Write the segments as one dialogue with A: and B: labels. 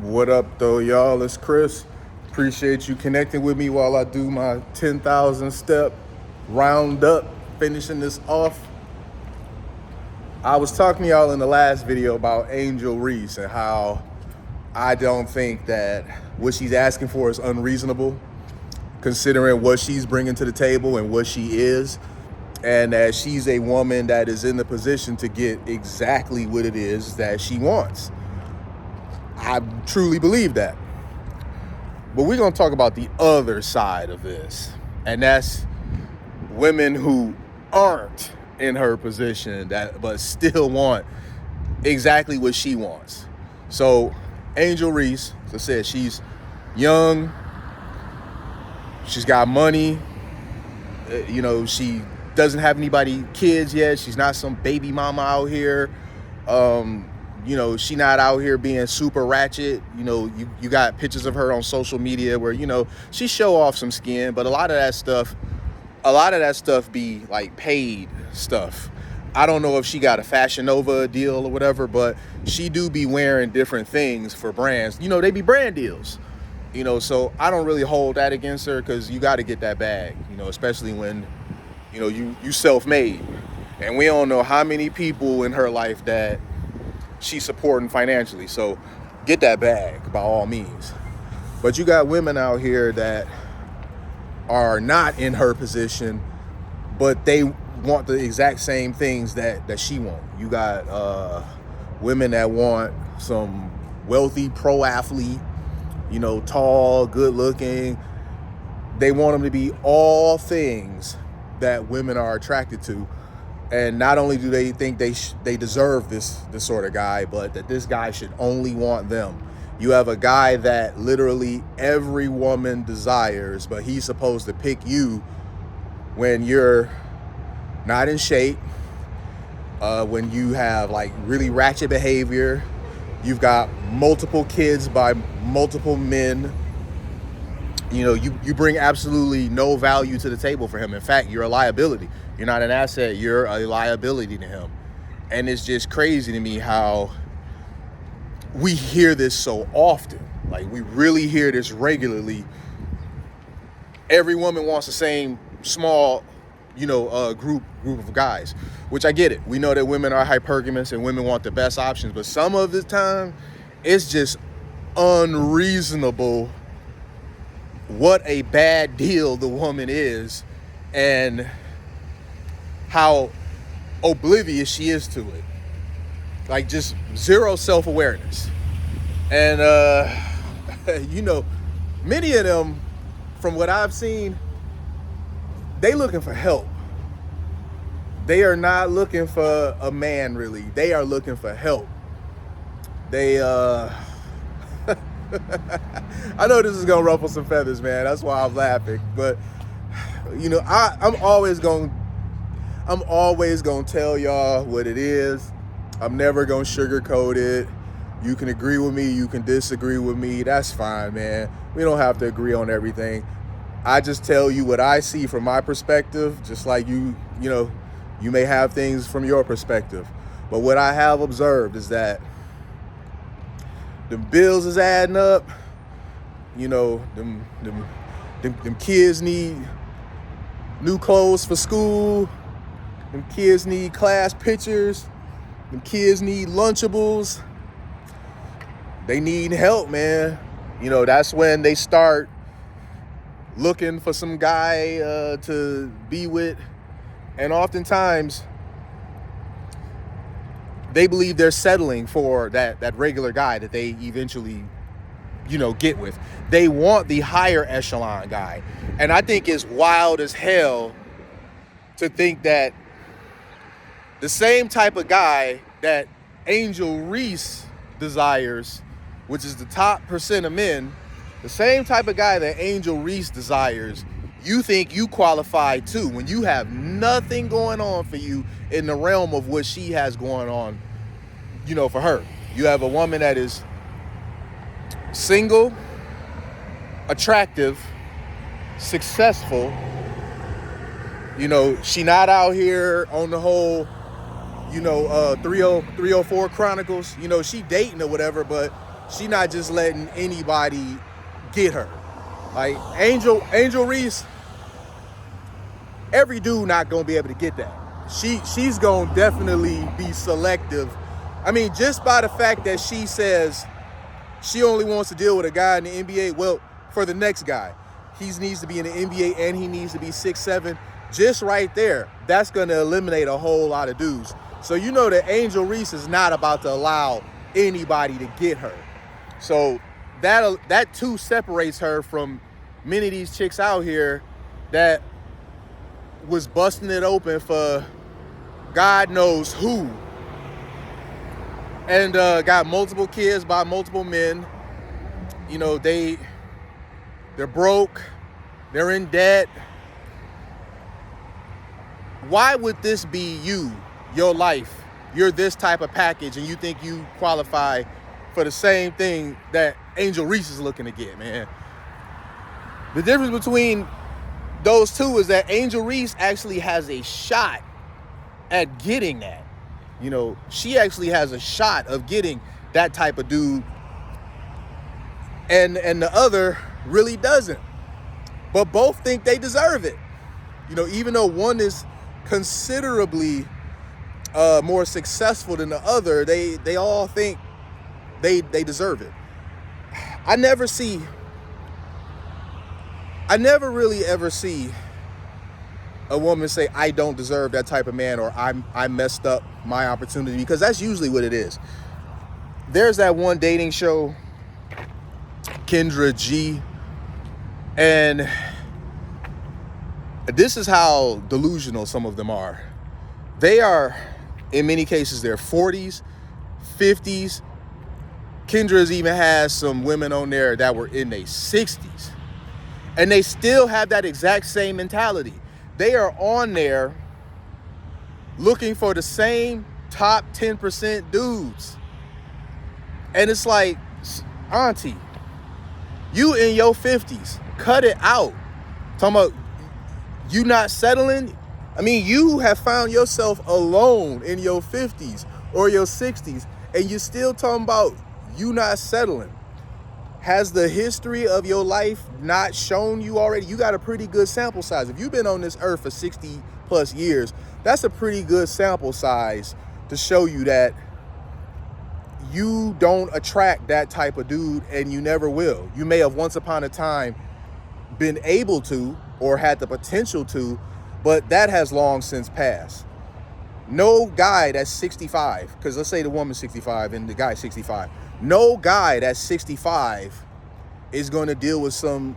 A: What up, though, y'all? It's Chris. Appreciate you connecting with me while I do my 10,000 step roundup, finishing this off. I was talking to y'all in the last video about Angel Reese and how I don't think that what she's asking for is unreasonable, considering what she's bringing to the table and what she is, and that she's a woman that is in the position to get exactly what it is that she wants. I truly believe that. But we're going to talk about the other side of this, and that's women who aren't in her position but still want exactly what she wants. So Angel Reese, as I said, she's young, she's got money, she doesn't have kids yet, she's not some baby mama out here. She not out here being super ratchet. You got pictures of her on social media where, she show off some skin, but a lot of that stuff be like paid stuff. I don't know if she got a Fashion Nova deal or whatever, but she do be wearing different things for brands. They be brand deals. So I don't really hold that against her, because you got to get that bag, especially when, you self-made. And we don't know how many people in her life that she's supporting financially. So get that bag by all means. But you got women out here that are not in her position, but they want the exact same things that she wants. You got women that want some wealthy pro athlete, tall, good looking. They want them to be all things that women are attracted to. And not only do they think they deserve this sort of guy, but that this guy should only want them. You have a guy that literally every woman desires, but he's supposed to pick you when you're not in shape, when you have like really ratchet behavior, you've got multiple kids by multiple men. You bring absolutely no value to the table for him. In fact, you're a liability. You're not an asset, you're a liability to him. And it's just crazy to me how we hear this so often. Like, we really hear this regularly. Every woman wants the same small, group of guys, which I get it. We know that women are hypergamous and women want the best options, but some of the time it's just unreasonable what a bad deal the woman is and how oblivious she is to it. Like, just zero self-awareness. And many of them, from what I've seen, they looking for help. They are not looking for a man, really. They are looking for help. They I know this is gonna ruffle some feathers, man. That's why I'm laughing. But I'm always gonna tell y'all what it is. I'm never gonna sugarcoat it. You can agree with me, you can disagree with me. That's fine, man. We don't have to agree on everything. I just tell you what I see from my perspective, just like you may have things from your perspective. But what I have observed is that the bills is adding up. Them kids need new clothes for school. Them kids need class pictures. Them kids need Lunchables. They need help, man. That's when they start looking for some guy to be with. And oftentimes, they believe they're settling for that regular guy that they eventually, get with. They want the higher echelon guy. And I think it's wild as hell to think that the same type of guy that Angel Reese desires, which is the top percent of men, the same type of guy that Angel Reese desires, you think you qualify too, when you have nothing going on for you in the realm of what she has going on, for her. You have a woman that is single, attractive, successful. She not out here on the whole, 304 Chronicles. She dating or whatever, but She not just letting anybody get her. Like Angel Reese, every dude not gonna be able to get that. She's gonna definitely be selective. I mean, just by the fact that she says she only wants to deal with a guy in the NBA. Well, for the next guy, he needs to be in the NBA and he needs to be 6'7". Just right there, that's gonna eliminate a whole lot of dudes. So you know that Angel Reese is not about to allow anybody to get her. So that too separates her from many of these chicks out here that was busting it open for God knows who, and got multiple kids by multiple men. You know, they're broke, they're in debt. Why would this be your life? You're this type of package and you think you qualify for the same thing that Angel Reese is looking to get, man. The difference between those two is that Angel Reese actually has a shot at getting that. You know, she actually has a shot of getting that type of dude, and the other really doesn't. But both think they deserve it. You know, even though one is considerably more successful than the other, they all think they deserve it. I never really ever see a woman say, I don't deserve that type of man, or I messed up my opportunity, because that's usually what it is. There's that one dating show, Kendra G, and this is how delusional some of them are. They are, in many cases, their 40s, 50s. Kendra's even has some women on there that were in their 60s. And they still have that exact same mentality. They are on there looking for the same top 10% dudes. And it's like, auntie, you in your 50s, cut it out. Talking about you not settling. I mean, you have found yourself alone in your 50s or your 60s, and you're still talking about you not settling. Has the history of your life not shown you already? You got a pretty good sample size. If you've been on this earth for 60 plus years, that's a pretty good sample size to show you that you don't attract that type of dude, and you never will. You may have once upon a time been able to or had the potential to, but that has long since passed. No guy that's 65, because let's say the woman's 65 and the guy's 65, no guy that's 65 is going to deal with some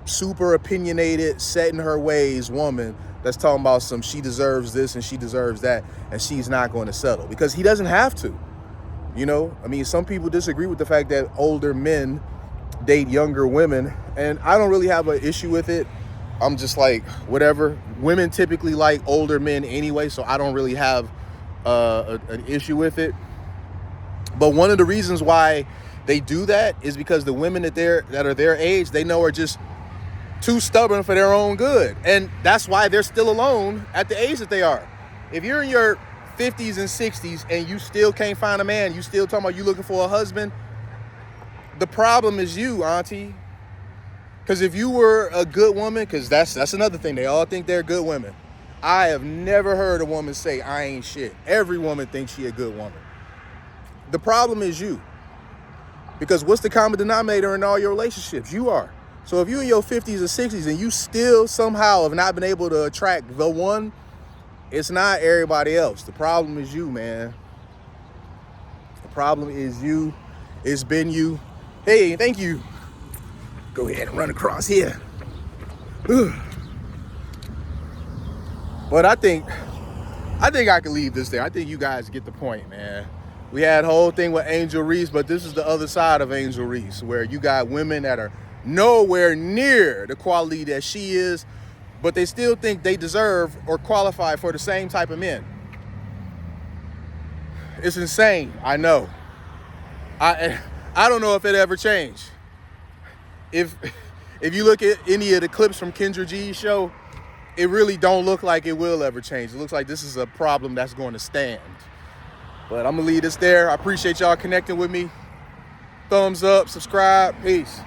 A: super opinionated, set in her ways woman that's talking about some she deserves this and she deserves that, and she's not going to settle, because he doesn't have to. You know, I mean, some people disagree with the fact that older men date younger women, and I don't really have an issue with it. I'm just like, whatever. Women typically like older men anyway, so I don't really have an issue with it. But one of the reasons why they do that is because the women that are their age, they know are just too stubborn for their own good. And that's why they're still alone at the age that they are. If you're in your 50s and 60s and you still can't find a man, you still talking about you looking for a husband, the problem is you, auntie. Because if you were a good woman, because that's another thing, they all think they're good women. I have never heard a woman say, I ain't shit. Every woman thinks she a good woman. The problem is you. Because what's the common denominator in all your relationships? You are. So if you're in your 50s or 60s and you still somehow have not been able to attract the one, it's not everybody else. The problem is you, man. The problem is you. It's been you. Hey, thank you. Go ahead and run across here. But I think I can leave this there. I think you guys get the point, man. We had a whole thing with Angel Reese, but this is the other side of Angel Reese, where you got women that are nowhere near the quality that she is, but they still think they deserve or qualify for the same type of men. It's insane, I know. I don't know if it ever changed. If you look at any of the clips from Kendra G's show, it really don't look like it will ever change. It looks like this is a problem that's going to stand. But I'm going to leave this there. I appreciate y'all connecting with me. thumbs up, subscribe. Peace.